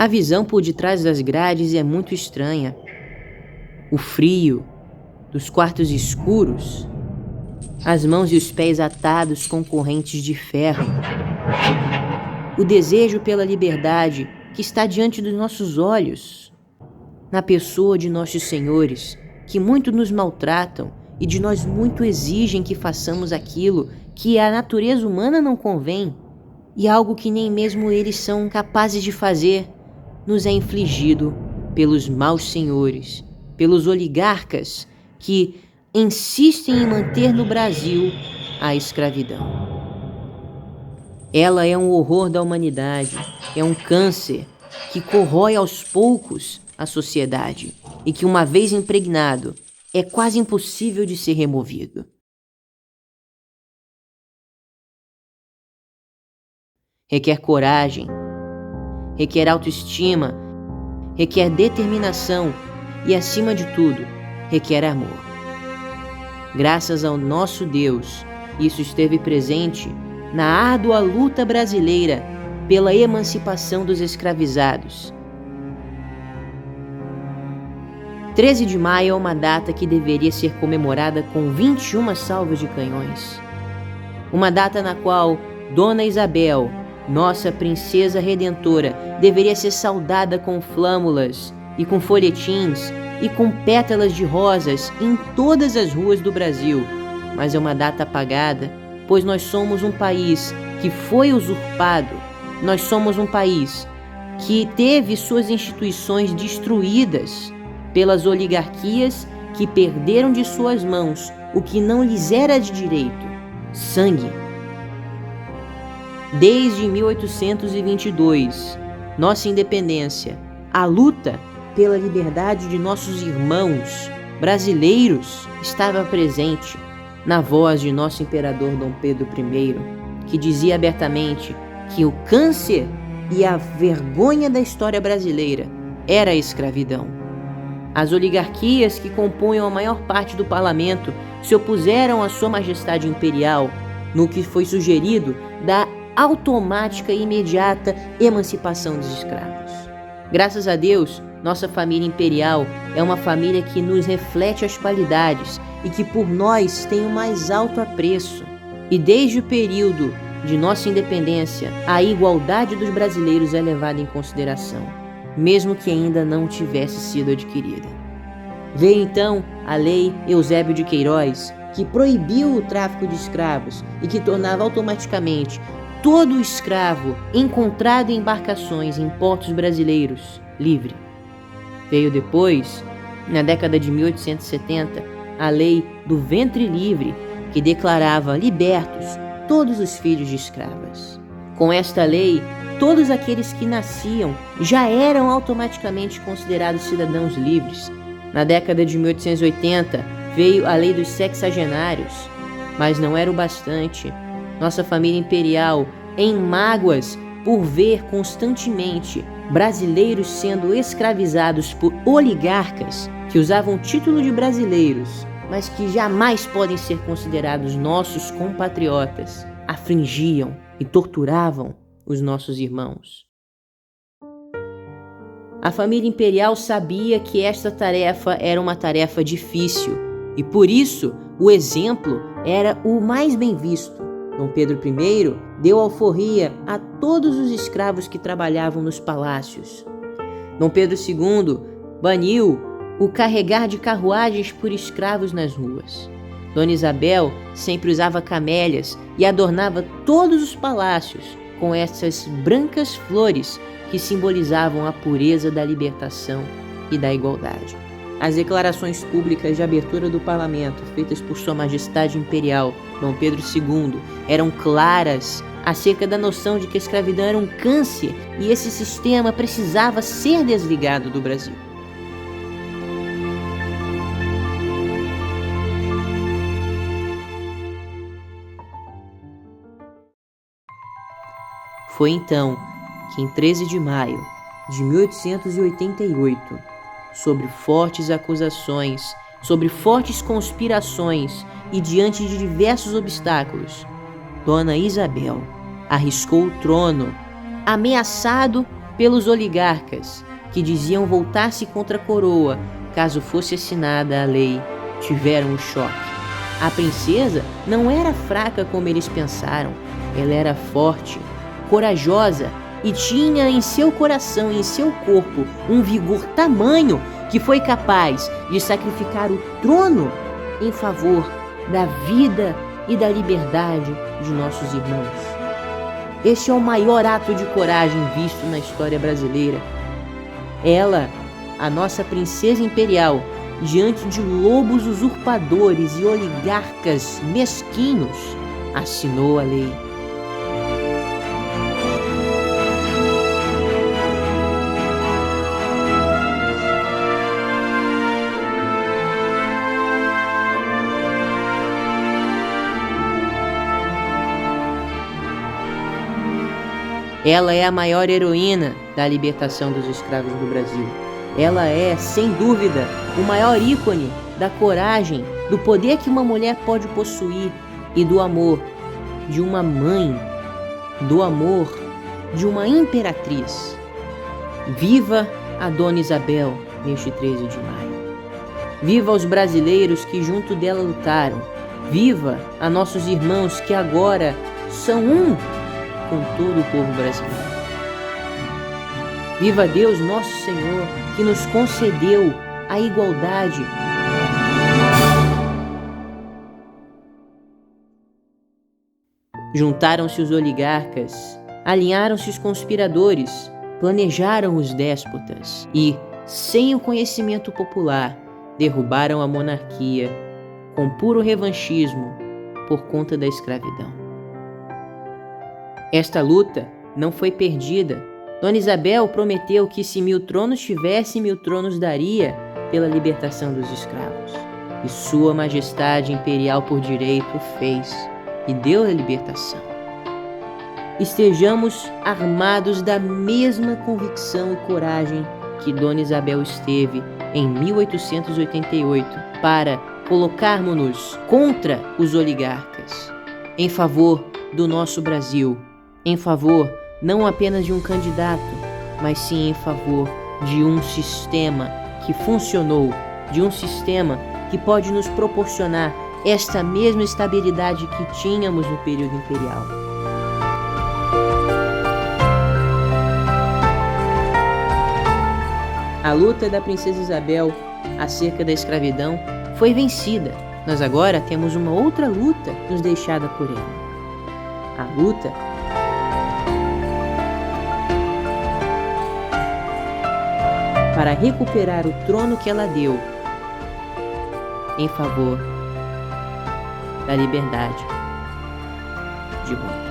A visão por detrás das grades é muito estranha. O frio dos quartos escuros, as mãos e os pés atados com correntes de ferro, o desejo pela liberdade que está diante dos nossos olhos, na pessoa de nossos senhores, que muito nos maltratam e de nós muito exigem que façamos aquilo que a natureza humana não convém, e algo que nem mesmo eles são capazes de fazer, nos é infligido pelos maus senhores, pelos oligarcas que insistem em manter no Brasil a escravidão. Ela é um horror da humanidade, é um câncer que corrói aos poucos a sociedade e que, uma vez impregnado, é quase impossível de ser removido. Requer coragem, requer autoestima, requer determinação e, acima de tudo, requer amor. Graças ao nosso Deus, isso esteve presente na árdua luta brasileira pela emancipação dos escravizados. 13 de maio é uma data que deveria ser comemorada com 21 salvas de canhões. Uma data na qual Dona Isabel, nossa princesa redentora, deveria ser saudada com flâmulas e com folhetins e com pétalas de rosas em todas as ruas do Brasil. Mas é uma data apagada, pois nós somos um país que foi usurpado, nós somos um país que teve suas instituições destruídas pelas oligarquias que perderam de suas mãos o que não lhes era de direito: sangue. Desde 1822, nossa independência, a luta pela liberdade de nossos irmãos brasileiros estava presente na voz de nosso imperador Dom Pedro I, que dizia abertamente que o câncer e a vergonha da história brasileira era a escravidão. As oligarquias que compunham a maior parte do parlamento se opuseram à sua majestade imperial no que foi sugerido da automática e imediata emancipação dos escravos. Graças a Deus, nossa família imperial é uma família que nos reflete as qualidades e que por nós tem o mais alto apreço. E desde o período de nossa independência, a igualdade dos brasileiros é levada em consideração, mesmo que ainda não tivesse sido adquirida. Veio então a Lei Eusébio de Queiroz, que proibiu o tráfico de escravos e que tornava automaticamente todo escravo encontrado em embarcações em portos brasileiros livre. Veio depois, na década de 1870, a Lei do Ventre Livre, que declarava libertos todos os filhos de escravas. Com esta lei, todos aqueles que nasciam já eram automaticamente considerados cidadãos livres. Na década de 1880, veio a Lei dos Sexagenários, mas não era o bastante. Nossa família imperial, em mágoas por ver constantemente brasileiros sendo escravizados por oligarcas que usavam o título de brasileiros, mas que jamais podem ser considerados nossos compatriotas, afligiam e torturavam os nossos irmãos. A família imperial sabia que esta tarefa era uma tarefa difícil e, por isso, o exemplo era o mais bem visto. Dom Pedro I deu alforria a todos os escravos que trabalhavam nos palácios. Dom Pedro II baniu o carregar de carruagens por escravos nas ruas. Dona Isabel sempre usava camélias e adornava todos os palácios com essas brancas flores que simbolizavam a pureza da libertação e da igualdade. As declarações públicas de abertura do parlamento, feitas por Sua Majestade Imperial, Dom Pedro II, eram claras acerca da noção de que a escravidão era um câncer e esse sistema precisava ser desligado do Brasil. Foi então que, em 13 de maio de 1888, sobre fortes acusações, sobre fortes conspirações e diante de diversos obstáculos, Dona Isabel arriscou o trono, ameaçado pelos oligarcas, que diziam voltar-se contra a coroa caso fosse assinada a lei, tiveram um choque. A princesa não era fraca como eles pensaram, ela era forte, corajosa e tinha em seu coração e em seu corpo um vigor tamanho que foi capaz de sacrificar o trono em favor da vida e da liberdade de nossos irmãos. Este é o maior ato de coragem visto na história brasileira. Ela, a nossa princesa imperial, diante de lobos usurpadores e oligarcas mesquinhos, assinou a lei. Ela é a maior heroína da libertação dos escravos do Brasil. Ela é, sem dúvida, o maior ícone da coragem, do poder que uma mulher pode possuir e do amor de uma mãe, do amor de uma imperatriz. Viva a Dona Isabel neste 13 de maio. Viva os brasileiros que junto dela lutaram. Viva a nossos irmãos que agora são um com todo o povo brasileiro. Viva Deus nosso Senhor, que nos concedeu a igualdade. Juntaram-se os oligarcas, alinharam-se os conspiradores, planejaram os déspotas e, sem o conhecimento popular, derrubaram a monarquia com puro revanchismo por conta da escravidão. Esta luta não foi perdida. Dona Isabel prometeu que se 1000 tronos tivesse, 1000 tronos daria pela libertação dos escravos. E Sua Majestade Imperial por direito fez e deu a libertação. Estejamos armados da mesma convicção e coragem que Dona Isabel esteve em 1888 para colocarmos-nos contra os oligarcas, em favor do nosso Brasil, em favor não apenas de um candidato, mas sim em favor de um sistema que funcionou, de um sistema que pode nos proporcionar esta mesma estabilidade que tínhamos no período imperial. A luta da princesa Isabel acerca da escravidão foi vencida. Nós agora temos uma outra luta nos deixada por ela. A luta para recuperar o trono que ela deu em favor da liberdade de Roma.